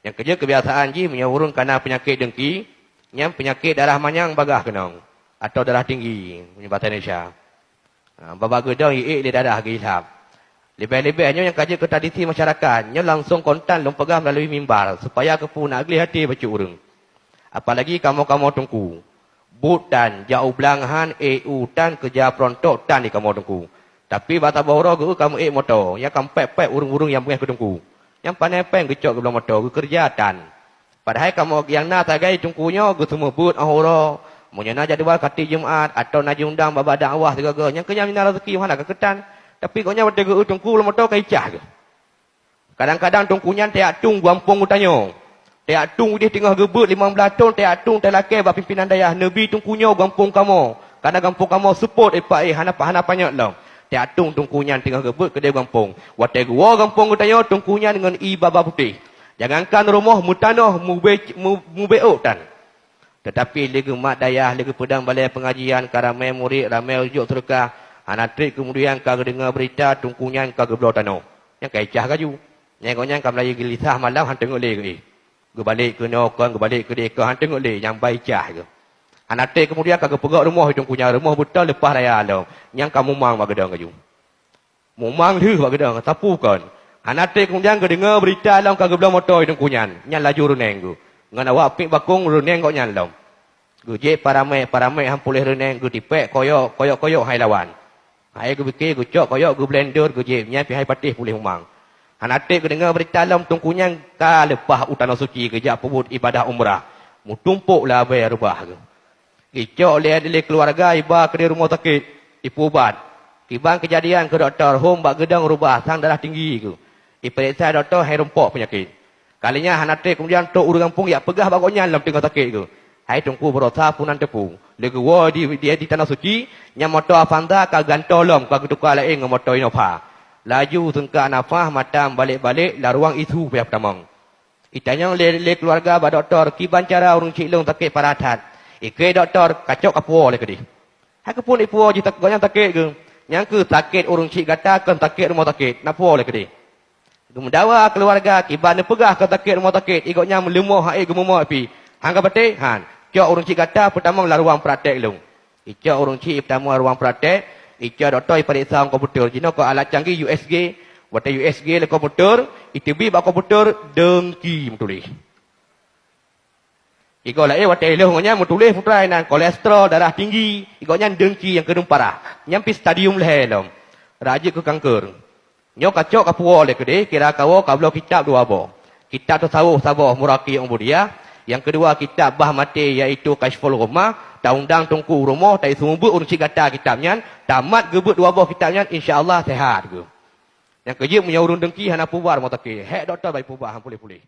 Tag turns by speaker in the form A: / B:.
A: Yang kerja kebiasaan ji menyurun kerana penyakit dengki, yang penyakit darah manyang bagah kenong atau darah tinggi punya bahasa Indonesia. Babak gedong iik di darah gilap. Lebih-lebihnya yang kaji ke tradisi masyarakat, nya langsung kontan lumpegah melalui mimbar supaya kepu nak agli hati baca urang. Apalagi kamu-kamu tungku. But dan jauh belanghan tan kerja prontok tan di kamu tungku. Tapi bata bawro ke kamu motor, yang kamu pek-pek urung-urung yang punya ke tungku. Yang pandai peng gecok ke belakang motor, ke kerja tan. Padahal kamu yang nak tagai tungkunya, ke semua but ahoro. Mungkin nak jadual kati Jumaat, atau nak undang babak dakwah segala. Yang kenyam minta rezeki, mana ke ketan. Tapi kau nyawat ke tungku belakang motor, ke icah ke. Kadang-kadang tungkunya tiap tung gampung utanya. Tiap tung dia tengah gebut 15 tahun, tiap tung terlakai bak pimpinan dayah. Nabi tungkunya gampung kamu. Karena gampung kamu support hanapan-hanapannya lah. Tiap tung tungkunya tengah gebut ke dia gampung. Watai gua gampung utanya tungkunya dengan baba putih. Jangankan rumah mutanah mubeuk tan. Tetapi lagi mak dayah, lagi pedang balai pengajian, ramai murid, ramai ujuk terkah. Anak kemudian kau dengar berita tungkunya kau geblau tanah. Yang kaicah kaju. Yang kau kau melaju gelisah malam han tengok le. Gue balik ke nokon, gue balik ke deka, han tengok le yang baik cah ke. Anak kemudian kau pegak rumah tungkunya, rumah betul lepas raya lo. Yang kamu mang bak gedang kaju. Mumang tu bak gedang, tapu kan. Anak kemudian kau dengar berita lam kau geblau motor tungkunya, yang laju reneng gue. Ngan awak pik bakung reneng kau nyan lam. Gue je paramai han pulih reneng gue tipek koyok hai lawan. Hai gue fikir gue cok koyok gue blender gue je nya pi hai patih pulih umang. Hanatik gue dengar berita lam tungkunya ka lepas utana suci kerja pebut ibadah umrah. Mu tumpuk lah bayar rubah ke. Icok le keluarga iba ke rumah sakit ipu ubat. Kibang kejadian ke doktor home bak gedang rubah sang darah tinggi ke. Iperiksa doktor hai rempok penyakit. Kalinya hanatik kemudian tok urang kampung ya pegah bagonya lam tengah sakit ke. Hai tungku berosa punan tepu. Lagi wo dia di tanah suci nya motor Avanza ka gantolom ka ketukar lain dengan motor Innova. Laju sengka nafah matam balik-balik la ruang itu pihak tamang. Itanya le keluarga ba doktor kiban cara urang cilung sakit paratat. Ike doktor kacok kapuo le kedi. Hai kepun ipuo ji tak goyang sakit ke. Yang ke sakit urang cik gata kan sakit rumah sakit. Napuo le kedi. Gemendawa keluarga kiban pegah ke sakit rumah sakit. Igotnya melemah hai gemumo api. Hangga batik han. Cok urang cik gata pertama la ruang praktek long. Icok urang cik pertama ruang praktek. Icok doktor periksa komputer. Jino ko alat canggih USG. Wata USG le komputer. ITB bak komputer dengki menulis. Iko lah wata elehnya menulis putrai nan kolesterol darah tinggi. Ikonya dengki yang kedung parah. Nyampi stadium lehelom. Raja ke kanker. Nyo kacok kapuo le kede kira kawo kablo kitab dua bo. Kitab tasawuf saboh muraki umbudia. Yang kedua kitab bah mati iaitu Kashful Ghumah, taundang tungku rumah, tai sumbu urus kata kitabnya, tamat gebut dua buah kitabnya insya-Allah sehat ke. Yang kerja punya urun dengki hana pubar motak ke. Hek doktor baik pubar han pulih-pulih.